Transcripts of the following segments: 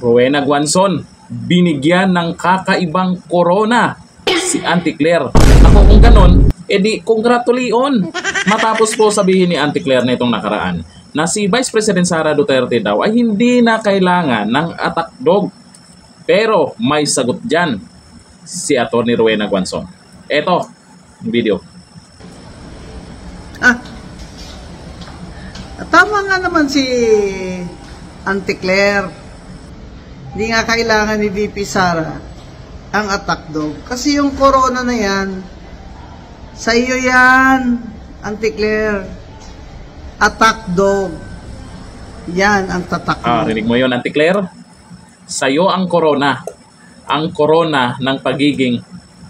Rowena Guanzon, binigyan ng kakaibang corona si Auntie Claire. Ako kung ganon, edi congratulation. Matapos po sabihin ni Auntie Claire na itong nakaraan na si Vice President Sara Duterte daw ay hindi na kailangan ng attack dog. Pero may sagot dyan si Atty. Rowena Guanzon. Eto, yung video. Tama nga naman si Auntie Claire. Hindi nga kailangan ni VP Sara ang attack dog. Kasi yung corona na yan, sa iyo yan, Auntie Claire. Attack dog. Yan ang tatak mo. Rinig mo yun, Auntie Claire? Sa'yo ang corona. Ang corona ng pagiging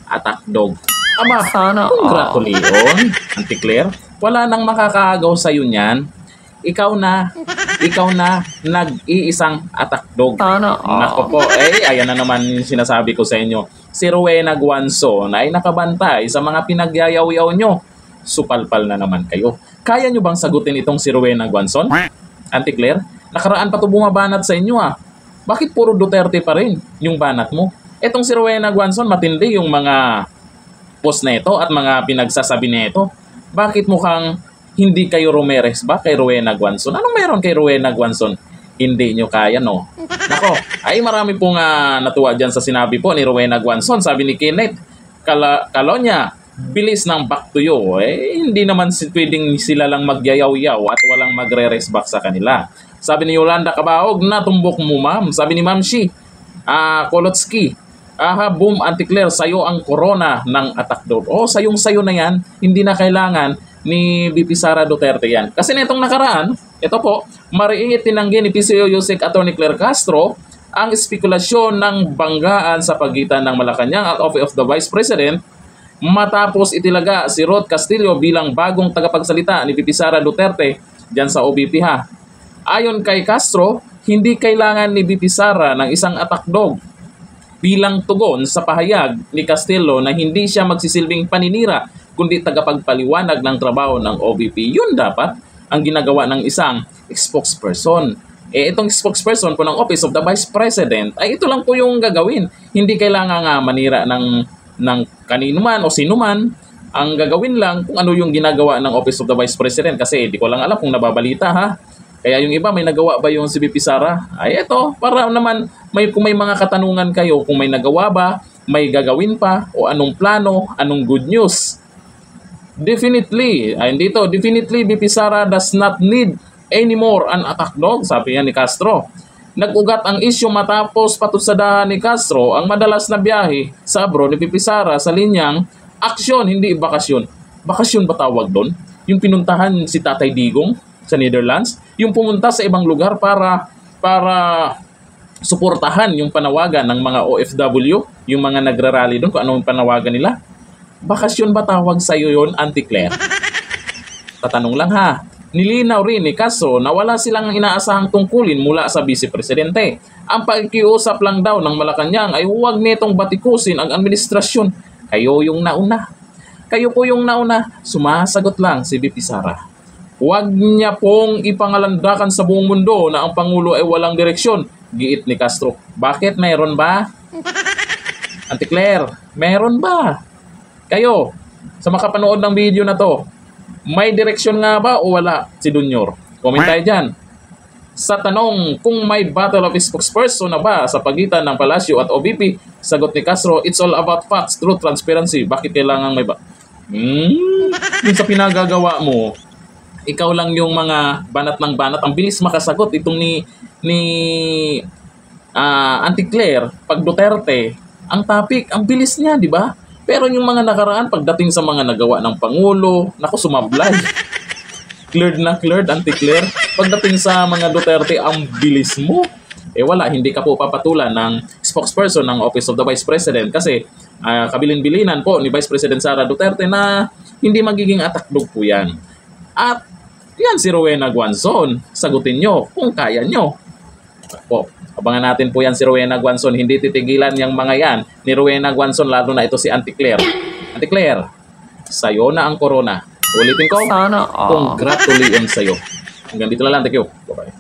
attack dog. Aba, congratulation, Auntie Claire. Wala nang makakaagaw sa'yo niyan. Ikaw na nag-iisang attack dog. Nako po, ayan na naman yung sinasabi ko sa inyo. Si Rowena Guanzon ay nakabantay sa mga pinagyayaw-yaw nyo. Supalpal na naman kayo. Kaya nyo bang sagutin itong si Rowena Guanzon? Auntie Claire, nakaraan pa ito bumabanat sa inyo Bakit puro Duterte pa rin yung banat mo? Etong si Rowena Guanzon, matindi yung mga post na ito at mga pinagsasabi na ito. Bakit mukhang hindi kayo Romeres ba kay Rowena Guanzon? Anong meron kay Rowena Guanzon? Hindi nyo kaya, no? Nako, ay marami pong natuwa dyan sa sinabi po ni Rowena Guanzon. Sabi ni Kenneth Calonia, bilis ng back to you. Hindi naman pwedeng sila lang magyayaw-yaw at walang magre-resback sa kanila. Sabi ni Yolanda Cabaog, natumbok mo, ma'am. Sabi ni Ma'am Shi, Kolotsky, boom, Auntie Claire, sayo ang corona ng attack dog. Sayong-sayo na yan. Hindi na kailangan ni VP Sara Duterte yan. Kasi nitong nakaraan, ito po, mariingit tinanggi ni PCO Yusek Atty. Claire Castro ang espekulasyon ng banggaan sa pagitan ng Malacanang at Office of the Vice President matapos itilaga si Rod Castillo bilang bagong tagapagsalita ni VP Sara Duterte dyan sa OVP Ayon kay Castro, hindi kailangan ni VP Sara ng isang attack dog bilang tugon sa pahayag ni Castillo na hindi siya magsisilbing paninira kundi tagapagpaliwanag ng trabaho ng OVP. Yun dapat ang ginagawa ng isang spokesperson. Itong spokesperson po ng Office of the Vice President ay ito lang po yung gagawin. Hindi kailangan manira ng kanino man o sino man. Ang gagawin lang kung ano yung ginagawa ng Office of the Vice President kasi di ko lang alam kung nababalita Kaya yung iba, may nagawa ba yung si VP Sara? Ay ito, para naman kung may mga katanungan kayo, kung may nagawa ba, may gagawin pa, o anong plano, anong good news. Definitely VP Sara does not need anymore an attack dog, sabi yan ni Castro. Nag-ugat ang issue matapos patutsadahan ni Castro ang madalas na biyahe sa abroad ni VP Sara sa linyang aksyon, hindi bakasyon. Bakasyon ba tawag doon? Yung pinuntahan si Tatay Digong sa Netherlands, yung pumunta sa ibang lugar para suportahan yung panawagan ng mga OFW, yung mga nagrarally doon, kung anong panawagan nila. Bakasyon ba tawag sa iyo yun, Auntie Claire? Tatanong lang Nilinaw rin ni Castro na wala silang inaasahang tungkulin mula sa Vice Presidente. Ang pagkiusap lang daw ng Malacanang ay huwag nitong batikusin ang administrasyon. Kayo yung nauna. Kayo po yung nauna. Sumasagot lang si VP Sara. Huwag niya pong ipangalandakan sa buong mundo na ang Pangulo ay walang direksyon. Giit ni Castro. Bakit? Meron ba? Auntie Claire, meron ba? Kayo, sa makapanood ng video na to, may direksyon nga ba o wala si Dunyor? Comment tayo dyan. Sa tanong kung may battle of spokesperson na ba sa pagitan ng Palasyo at OVP, sagot ni Castro, it's all about facts, truth, transparency. Bakit kailangan may yung sa pinagagawa mo, ikaw lang yung mga banat ng banat. Ang bilis makasagot itong ni Auntie Claire. Pag Duterte, ang topic, ang bilis niya, di ba? Pero yung mga nakaraan, pagdating sa mga nagawa ng Pangulo, naku, sumablay. Cleared na cleared, Auntie Claire. Pagdating sa mga Duterte, ang bilis mo. Wala, hindi ka po papatulan ng spokesperson ng Office of the Vice President kasi kabilin-bilinan po ni Vice President Sara Duterte na hindi magiging attack dog po yan. At yan si Rowena Guanzon. Sagutin nyo kung kaya nyo. Po, abangan natin po yan si Rowena Guanzon. Hindi titigilan yung mga yan ni Rowena Guanzon, lalo na ito si Auntie Claire. Auntie Claire, sayo na ang corona. Ulitin ko, congratulations sa'yo. Hanggang dito na lang. Thank you. Bye-bye.